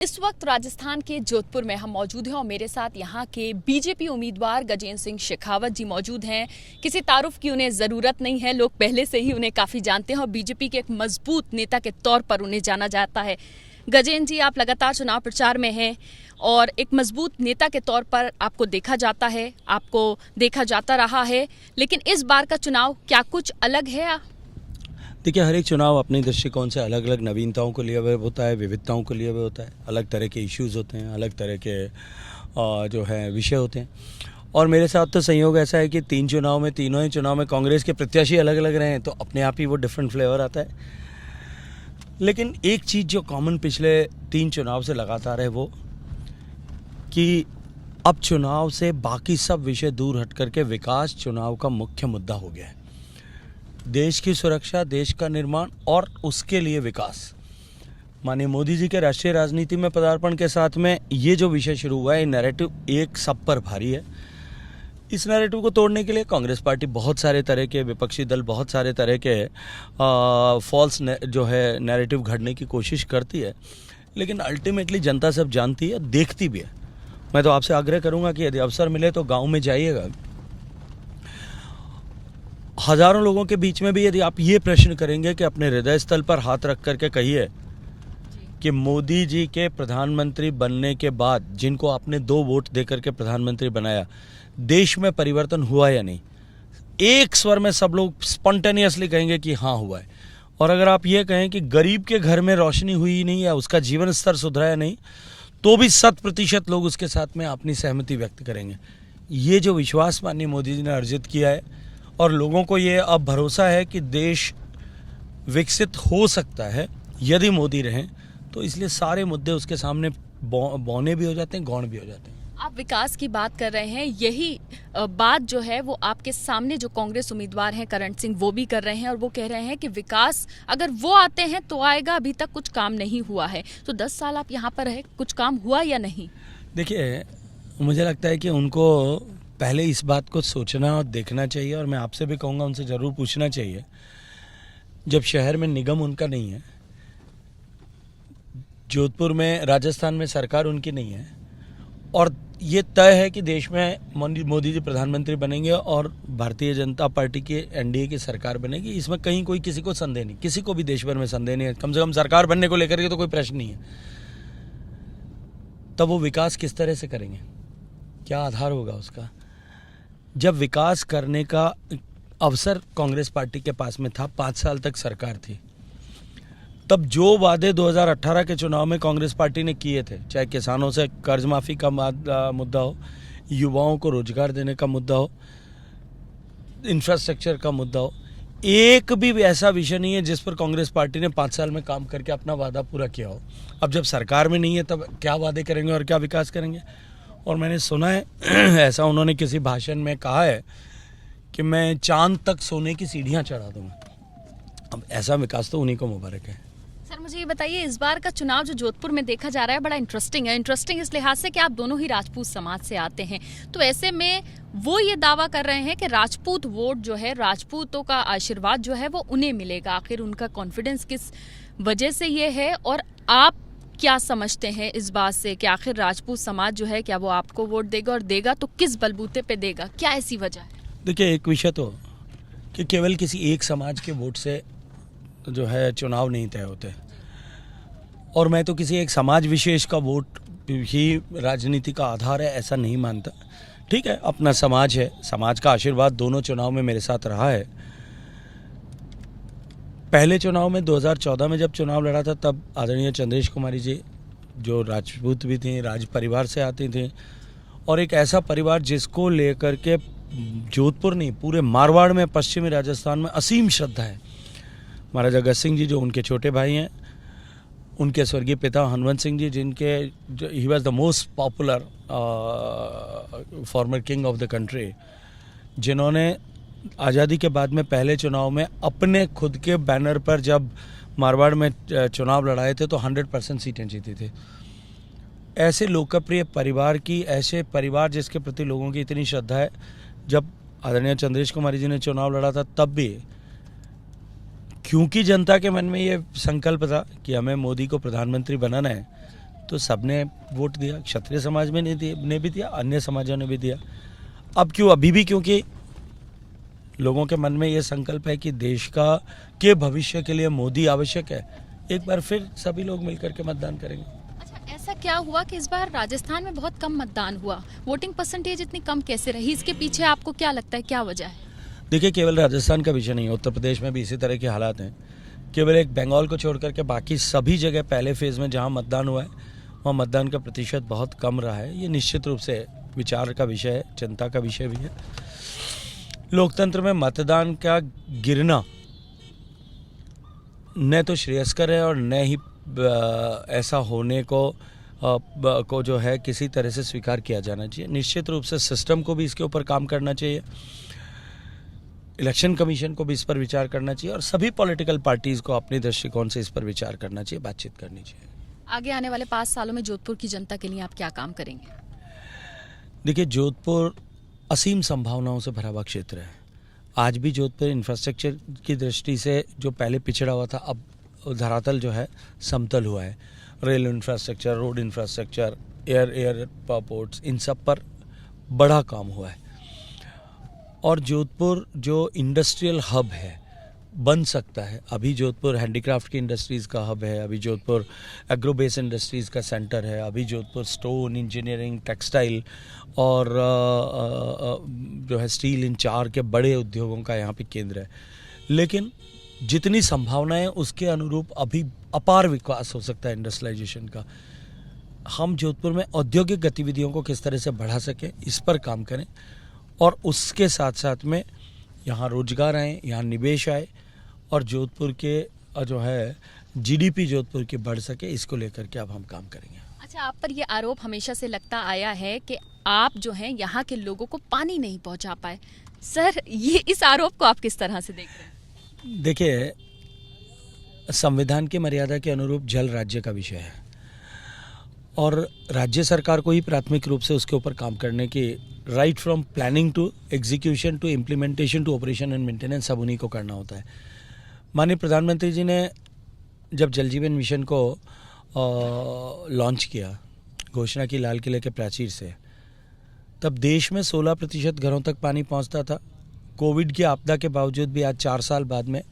इस वक्त राजस्थान के जोधपुर में हम मौजूद हैं और मेरे साथ यहाँ के बीजेपी उम्मीदवार गजेंद्र सिंह शेखावत जी मौजूद हैं। किसी तारुफ की उन्हें ज़रूरत नहीं है, लोग पहले से ही उन्हें काफ़ी जानते हैं और बीजेपी के एक मजबूत नेता के तौर पर उन्हें जाना जाता है। गजेंद्र जी, आप लगातार चुनाव प्रचार में हैं और एक मजबूत नेता के तौर पर आपको देखा जाता है, आपको देखा जाता रहा है, लेकिन इस बार का चुनाव क्या कुछ अलग है? देखिए, हर एक चुनाव अपने दृष्टिकोण से अलग अलग नवीनताओं को लिए हुए होता है, विविधताओं को लिए हुए होता है, अलग तरह के इश्यूज़ होते हैं, अलग तरह के जो है विषय होते हैं। और मेरे साथ तो संयोग ऐसा है कि तीनों ही चुनाव में कांग्रेस के प्रत्याशी अलग अलग रहे हैं, तो अपने आप ही वो डिफरेंट फ्लेवर आता है। लेकिन एक चीज़ जो कॉमन पिछले 3 चुनाव से लगातार है वो कि अब चुनाव से बाकी सब विषय दूर हट करके विकास चुनाव का मुख्य मुद्दा हो गया है। देश की सुरक्षा, देश का निर्माण और उसके लिए विकास। माननीय मोदी जी के राष्ट्रीय राजनीति में पदार्पण के साथ में ये जो विषय शुरू हुआ है, नैरेटिव एक सब पर भारी है। इस नैरेटिव को तोड़ने के लिए कांग्रेस पार्टी बहुत सारे तरह के विपक्षी दल बहुत सारे तरह के फॉल्स जो है नैरेटिव घड़ने की कोशिश करती है, लेकिन अल्टीमेटली जनता सब जानती है, देखती भी है। मैं तो आपसे आग्रह करूंगा कि यदि अवसर मिले तो गाँव में जाइएगा। हजारों लोगों के बीच में भी यदि आप ये प्रश्न करेंगे कि अपने हृदय स्थल पर हाथ रख करके कहिए कि मोदी जी के प्रधानमंत्री बनने के बाद, जिनको आपने 2 वोट दे करके प्रधानमंत्री बनाया, देश में परिवर्तन हुआ या नहीं, एक स्वर में सब लोग स्पॉन्टेनियसली कहेंगे कि हाँ हुआ है। और अगर आप ये कहें कि गरीब के घर में रोशनी हुई नहीं या उसका जीवन स्तर सुधरा या नहीं, तो भी 100% लोग उसके साथ में अपनी सहमति व्यक्त करेंगे। ये जो विश्वास माननीय मोदी जी ने अर्जित किया है और लोगों को ये अब भरोसा है कि देश विकसित हो सकता है यदि मोदी रहें, तो इसलिए सारे मुद्दे उसके सामने बौने भी हो जाते हैं, गौण भी हो जाते हैं। आप विकास की बात कर रहे हैं, यही बात जो है वो आपके सामने जो कांग्रेस उम्मीदवार हैं करण सिंह, वो भी कर रहे हैं और वो कह रहे हैं कि विकास अगर वो आते हैं तो आएगा, अभी तक कुछ काम नहीं हुआ है। तो 10 साल आप यहाँ पर रहे, कुछ काम हुआ या नहीं? देखिए, मुझे लगता है कि उनको पहले इस बात को सोचना और देखना चाहिए, और मैं आपसे भी कहूँगा उनसे ज़रूर पूछना चाहिए। जब शहर में निगम उनका नहीं है, जोधपुर में राजस्थान में सरकार उनकी नहीं है, और ये तय है कि देश में मोदी जी प्रधानमंत्री बनेंगे और भारतीय जनता पार्टी की एनडीए की सरकार बनेगी, इसमें कहीं कोई किसी को संदेह नहीं, किसी को भी देश भर में संदेह नहीं है। कम से कम सरकार बनने को लेकर के तो कोई प्रश्न नहीं है। तब वो विकास किस तरह से करेंगे, क्या आधार होगा उसका? जब विकास करने का अवसर कांग्रेस पार्टी के पास में था, 5 साल तक सरकार थी, तब जो वादे 2018 के चुनाव में कांग्रेस पार्टी ने किए थे, चाहे किसानों से कर्ज माफी का मुद्दा हो, युवाओं को रोजगार देने का मुद्दा हो, इंफ्रास्ट्रक्चर का मुद्दा हो, एक भी ऐसा विषय नहीं है जिस पर कांग्रेस पार्टी ने 5 साल में काम करके अपना वादा पूरा किया हो। अब जब सरकार में नहीं है तब क्या वादे करेंगे और क्या विकास करेंगे? और मैंने सुना है ऐसा उन्होंने किसी भाषण में कहा है कि मैं चांद तक सोने की सीढ़ियां चढ़ा दूंगा। अब ऐसा विकास तो उन्हीं को मुबारक है। सर, मुझे ये बताइए, इस बार का चुनाव जो जोधपुर में देखा जा रहा है बड़ा इंटरेस्टिंग है। इंटरेस्टिंग इस लिहाज से कि आप दोनों ही राजपूत समाज से आते हैं, तो ऐसे में वो ये दावा कर रहे हैं कि राजपूत वोट जो है, राजपूतों का आशीर्वाद जो है वो उन्हें मिलेगा। आखिर उनका कॉन्फिडेंस किस वजह से ये है, और आप क्या समझते हैं इस बात से कि आखिर राजपूत समाज जो है, क्या वो आपको वोट देगा, और देगा तो किस बलबूते पे देगा? क्या ऐसी वजह है? देखिए, एक विषय तो कि केवल किसी एक समाज के वोट से जो है चुनाव नहीं तय होते, और मैं तो किसी एक समाज विशेष का वोट ही राजनीति का आधार है ऐसा नहीं मानता। ठीक है, अपना समाज है, समाज का आशीर्वाद दोनों चुनाव में मेरे साथ रहा है। पहले चुनाव में 2014 में जब चुनाव लड़ा था, तब आदरणीय चंद्रेश कुमारी जी, जो राजपूत भी थी, राज परिवार से आती थी, और एक ऐसा परिवार जिसको लेकर के जोधपुर नहीं पूरे मारवाड़ में, पश्चिमी राजस्थान में असीम श्रद्धा है। महाराजा अगस्त सिंह जी जो उनके छोटे भाई हैं, उनके स्वर्गीय पिता हनुमंत सिंह जी, जिनके he was the most popular farmer king of the country, जिन्होंने आज़ादी के बाद में पहले चुनाव में अपने खुद के बैनर पर जब मारवाड़ में चुनाव लड़ाए थे तो 100% सीटें जीती थी। ऐसे लोकप्रिय परिवार की, ऐसे परिवार जिसके प्रति लोगों की इतनी श्रद्धा है, जब आदरणीय चंद्रेश कुमारी जी ने चुनाव लड़ा था तब भी क्योंकि जनता के मन में ये संकल्प था कि हमें मोदी को प्रधानमंत्री बनाना है, तो सबने वोट दिया, क्षत्रिय समाज में ने भी दिया, अन्य समाजों ने भी दिया। अब क्यों अभी भी, क्योंकि लोगों के मन में ये संकल्प है कि देश के भविष्य के लिए मोदी आवश्यक है। एक बार फिर सभी लोग मिलकर के मतदान करेंगे। अच्छा, ऐसा क्या हुआ कि इस बार राजस्थान में बहुत कम मतदान हुआ? वोटिंग परसेंटेज इतनी कम कैसे रही? इसके पीछे आपको क्या लगता है, क्या वजह है? देखिए, केवल राजस्थान का विषय नहीं है, उत्तर प्रदेश में भी इसी तरह के हालात हैं। केवल एक बंगाल को छोड़कर के बाकी सभी जगह पहले फेज में जहां मतदान हुआ है वहाँ मतदान का प्रतिशत बहुत कम रहा है। ये निश्चित रूप से विचार का विषय है, चिंता का विषय भी है। लोकतंत्र में मतदान का गिरना न तो श्रेयस्कर है और न ही ऐसा होने को जो है किसी तरह से स्वीकार किया जाना चाहिए। निश्चित रूप से सिस्टम को भी इसके ऊपर काम करना चाहिए, इलेक्शन कमीशन को भी इस पर विचार करना चाहिए और सभी पॉलिटिकल पार्टीज को अपने दृष्टिकोण से इस पर विचार करना चाहिए, बातचीत करनी चाहिए। आगे आने वाले 5 सालों में जोधपुर की जनता के लिए आप क्या काम करेंगे? देखिए, जोधपुर असीम संभावनाओं से भरा हुआ क्षेत्र है। आज भी जोधपुर इंफ्रास्ट्रक्चर की दृष्टि से जो पहले पिछड़ा हुआ था, अब धरातल जो है समतल हुआ है। Rail infrastructure, road infrastructure, airports, इन सब पर बड़ा काम हुआ है और जोधपुर जो इंडस्ट्रियल हब है बन सकता है। अभी जोधपुर हैंडीक्राफ्ट की इंडस्ट्रीज़ का हब है, अभी जोधपुर एग्रो बेस इंडस्ट्रीज़ का सेंटर है, अभी जोधपुर स्टोन, इंजीनियरिंग, टेक्सटाइल और जो है स्टील, इन 4 के बड़े उद्योगों का यहाँ पे केंद्र है। लेकिन जितनी संभावनाएं उसके अनुरूप अभी अपार विकास हो सकता है इंडस्ट्रियलाइजेशन का। हम जोधपुर में औद्योगिक गतिविधियों को किस तरह से बढ़ा सकें, इस पर काम करें और उसके साथ साथ में यहाँ रोजगार आए, यहाँ निवेश आए और जोधपुर के जो है जीडीपी जोधपुर की बढ़ सके, इसको लेकर के अब हम काम करेंगे। अच्छा, आप पर ये आरोप हमेशा से लगता आया है कि आप जो हैं यहाँ के लोगों को पानी नहीं पहुँचा पाए। सर, ये इस आरोप को आप किस तरह से देख रहे हैं? देखिए, संविधान की मर्यादा के अनुरूप जल राज्य का विषय है और राज्य सरकार को ही प्राथमिक रूप से उसके ऊपर काम करने की right from planning to execution to implementation to operation and maintenance सब उन्हीं को करना होता है। माननीय प्रधानमंत्री जी ने जब जल जीवन मिशन को लॉन्च किया, घोषणा की लाल किले के प्राचीर से, तब देश में 16% घरों तक पानी पहुंचता था। कोविड की आपदा के बावजूद भी आज 4 साल बाद में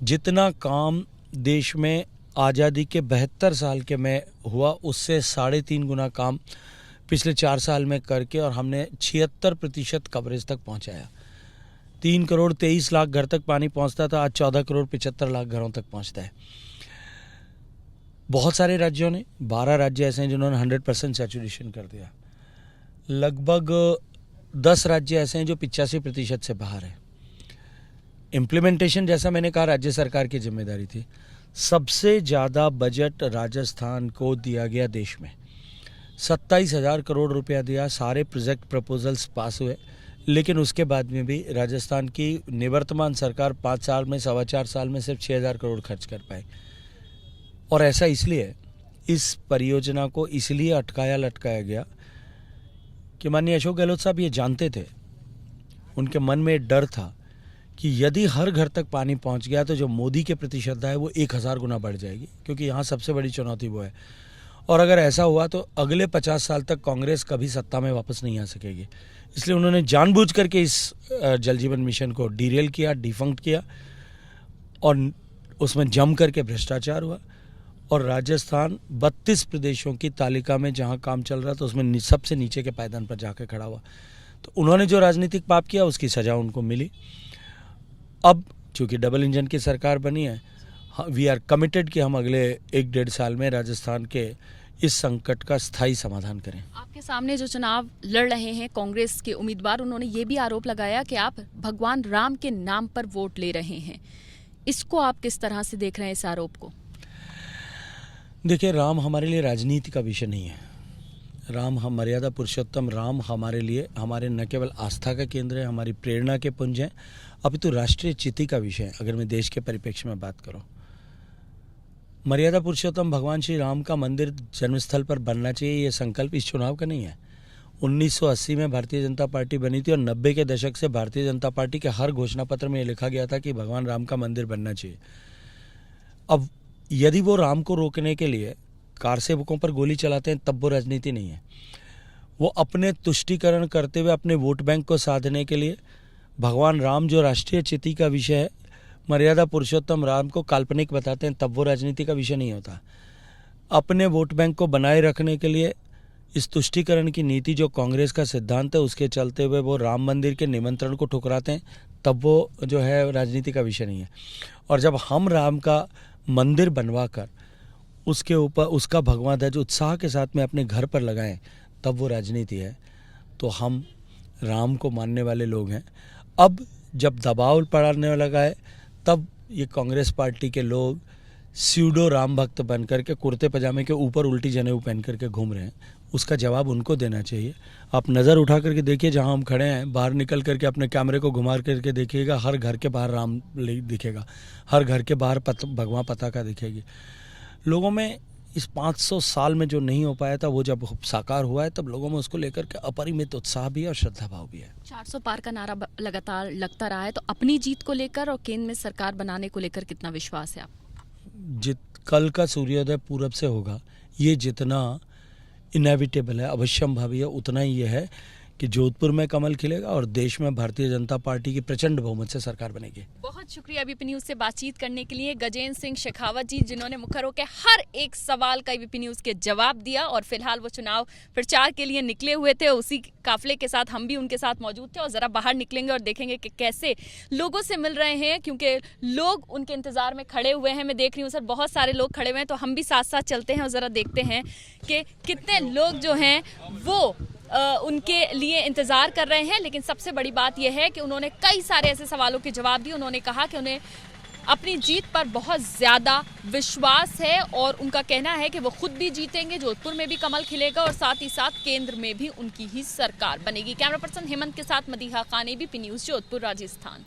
जितना काम देश में आज़ादी के 72 साल के में हुआ, उससे 3.5 गुना काम पिछले 4 साल में करके और हमने 76% कवरेज तक पहुंचाया। 3 करोड़ 23 लाख घर तक पानी पहुंचता था, आज 14 करोड़ 75 लाख घरों तक पहुंचता है। बहुत सारे राज्यों ने, 12 राज्य ऐसे हैं जिन्होंने 100% सैचुरेशन कर दिया। लगभग 10 राज्य ऐसे हैं जो 85% से बाहर है। इम्प्लीमेंटेशन, जैसा मैंने कहा, राज्य सरकार की जिम्मेदारी थी। सबसे ज़्यादा बजट राजस्थान को दिया गया देश में, 27,000 करोड़ रुपया दिया। सारे प्रोजेक्ट प्रपोजल्स पास हुए, लेकिन उसके बाद में भी राजस्थान की निवर्तमान सरकार 5 साल में, 4.25 साल में सिर्फ 6,000 करोड़ खर्च कर पाई। और ऐसा इसलिए, इस परियोजना को इसलिए अटकाया लटकाया गया कि माननीय अशोक गहलोत साहब ये जानते थे, उनके मन में डर था कि यदि हर घर तक पानी पहुंच गया तो जो मोदी के प्रति श्रद्धा है वो 1000 गुना बढ़ जाएगी, क्योंकि यहाँ सबसे बड़ी चुनौती वो है। और अगर ऐसा हुआ तो अगले 50 साल तक कांग्रेस कभी सत्ता में वापस नहीं आ सकेगी। इसलिए उन्होंने जानबूझ करके इस जल जीवन मिशन को डीरेल किया, डिफंक्ट किया और उसमें जम करके भ्रष्टाचार हुआ और राजस्थान 32 प्रदेशों की तालिका में जहां काम चल रहा था उसमें सबसे नीचे के पायदान पर जाकर खड़ा हुआ। तो उन्होंने जो राजनीतिक पाप किया उसकी सजा उनको मिली। अब चूंकि डबल इंजन की सरकार बनी है, वी आर कमिटेड कि हम अगले 1-1.5 साल में राजस्थान के इस संकट का स्थायी समाधान करें। आपके सामने जो चुनाव लड़ रहे हैं कांग्रेस के उम्मीदवार, उन्होंने ये भी आरोप लगाया कि आप भगवान राम के नाम पर वोट ले रहे हैं। इसको आप किस तरह से देख रहे हैं, इस आरोप को? देखिए, राम हमारे लिए राजनीति का विषय नहीं है। राम, हम मर्यादा पुरुषोत्तम राम हमारे लिए, हमारे न केवल आस्था का केंद्र है, हमारी प्रेरणा के पुंज हैं, अपितु राष्ट्रीय चिति का विषय है। अगर मैं देश के परिप्रेक्ष्य में बात करूं, मर्यादा पुरुषोत्तम भगवान श्री राम का मंदिर जन्मस्थल पर बनना चाहिए, ये संकल्प इस चुनाव का नहीं है। 1980 में भारतीय जनता पार्टी बनी थी और 90 के दशक से भारतीय जनता पार्टी के हर घोषणा पत्र में ये लिखा गया था कि भगवान राम का मंदिर बनना चाहिए। अब यदि वो राम को रोकने के लिए कार सेवकों पर गोली चलाते हैं तब वो राजनीति नहीं है। वो अपने तुष्टीकरण करते हुए अपने वोट बैंक को साधने के लिए भगवान राम जो राष्ट्रीय चिति का विषय है, मर्यादा पुरुषोत्तम राम को काल्पनिक बताते हैं तब वो राजनीति का विषय नहीं होता। अपने वोट बैंक को बनाए रखने के लिए इस तुष्टीकरण की नीति जो कांग्रेस का सिद्धांत है उसके चलते हुए वो राम मंदिर के निमंत्रण को ठुकराते हैं तब वो जो है राजनीति का विषय नहीं है। और जब हम राम का मंदिर बनवा कर उसके ऊपर उसका भगवा ध्वज उत्साह के साथ में अपने घर पर लगाएं तब वो राजनीति है। तो हम राम को मानने वाले लोग हैं। अब जब दबाव पड़ने लगा है तब ये कांग्रेस पार्टी के लोग स्यूडो राम भक्त बन करके कुर्ते पजामे के ऊपर उल्टी जनेऊ पहन करके घूम रहे हैं, उसका जवाब उनको देना चाहिए। आप नज़र उठा करके देखिए जहां हम खड़े हैं, बाहर निकल करके अपने कैमरे को घुमा करके देखिएगा, हर घर के बाहर राम दिखेगा, हर घर के बाहर भगवा पताका दिखेगी। लोगों में इस 500 साल में जो नहीं हो पाया था वो जब साकार हुआ है तब लोगों में उसको लेकर के अपरिमित उत्साह भी है और श्रद्धा भाव भी है। 400 पार का नारा लगातार लगता रहा है, तो अपनी जीत को लेकर और केंद्र में सरकार बनाने को लेकर कितना विश्वास है आपको? कल का सूर्योदय पूरब से होगा, ये जितना इनएविटेबल है, अवश्यंभावी है, उतना ही ये है कि जोधपुर में कमल खिलेगा और देश में भारतीय जनता पार्टी की प्रचंड बहुमत से सरकार बनेगी। बहुत शुक्रिया एबीपी न्यूज से बातचीत करने के लिए गजेंद्र सिंह शेखावत जी, जिन्होंने मुखर होकर हर एक सवाल का एबीपी न्यूज के जवाब दिया। और फिलहाल वो चुनाव प्रचार के लिए निकले हुए थे, उसी काफिले के साथ हम भी उनके साथ मौजूद थे और जरा बाहर निकलेंगे और देखेंगे कि कैसे लोगों से मिल रहे हैं, क्योंकि लोग उनके इंतजार में खड़े हुए हैं। मैं देख रही हूँ सर बहुत सारे लोग खड़े हुए हैं, तो हम भी साथ साथ चलते हैं और जरा देखते हैं कि कितने लोग जो हैं वो उनके लिए इंतजार कर रहे हैं। लेकिन सबसे बड़ी बात यह है कि उन्होंने कई सारे ऐसे सवालों के जवाब दिए। उन्होंने कहा कि उन्हें अपनी जीत पर बहुत ज्यादा विश्वास है और उनका कहना है कि वो खुद भी जीतेंगे, जोधपुर में भी कमल खिलेगा और साथ ही साथ केंद्र में भी उनकी ही सरकार बनेगी। कैमरा पर्सन हेमंत के साथ मदीहा खान, एबीपी न्यूज, जोधपुर, राजस्थान।